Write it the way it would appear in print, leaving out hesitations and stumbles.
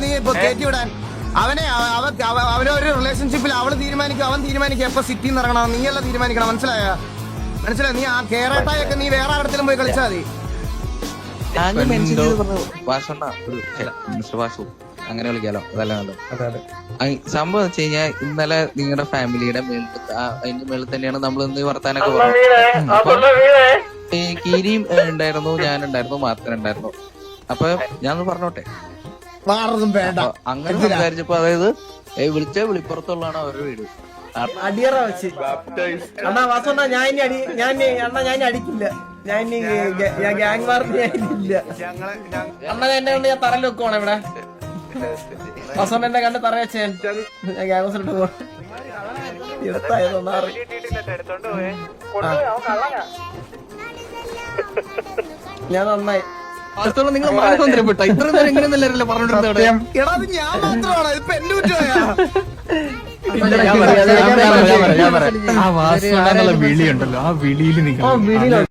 നീ ഇപ്പൊ കയറ്റി വിടാൻ അവനൊരു റിലേഷൻഷിപ്പിൽ അവൻ തീരുമാനിക്കും എപ്പൊ സിറ്റിയിൽ നിന്ന് ഇറങ്ങണം, നീയല്ല തീരുമാനിക്കണം. മനസ്സിലായോ? നീ ആ കേരളത്തായൊക്കെ നീ വേറെ ആടത്തിലും പോയി കളിച്ചാൽ മതി. അങ്ങനെ വിളിക്കാലോ, അതല്ല നല്ലത്. സംഭവം വെച്ച് കഴിഞ്ഞാൽ ഇന്നലെ നിങ്ങളുടെ ഫാമിലിയുടെ അതിന്റെ മേളിൽ തന്നെയാണ് നമ്മൾ ഇന്ന് വർത്താനൊക്കെ പറഞ്ഞത്. അപ്പൊ കീരിയും ഉണ്ടായിരുന്നു, ഞാനുണ്ടായിരുന്നു, മാർക്കനുണ്ടായിരുന്നു. അപ്പൊ ഞാനൊന്ന് പറഞ്ഞോട്ടെ, അങ്ങനെ സംസാരിച്ചപ്പോ അതായത് വിളിച്ച വിളിപ്പുറത്തുള്ളതാണ് അവരുടെ വീട്. അടിയറ വെച്ച് അണ്ണാ വാസണ്ണ ഞാൻ അടിക്കില്ല, ഞാൻ ഗ്യാങ് മാർക്ക് ഇല്ല അണ്ണ. എന്നെ കൊണ്ട് ഞാൻ തറയിൽ വെക്കുവാണ് ഇവിടെ. വാസണ്ണ എന്നെ കണ്ട് തറ വെച്ചേ ഞാൻ ഗ്യാങ് ഹൗസിലോട്ട് പോകണം. ഞാൻ നന്നായി നിങ്ങൾ മാനസാന്തരപ്പെട്ട ഇത്ര നേരം എങ്ങനെയല്ലേ പറഞ്ഞോണ്ടിരുന്നത്? എടാ അത് ഞാൻ മാത്രമാണ്, ഇപ്പൊ എന്റെ കുറ്റമായാ? ആ വാസന വിളിയുണ്ടല്ലോ, ആ വിളിയിൽ നിങ്ങൾ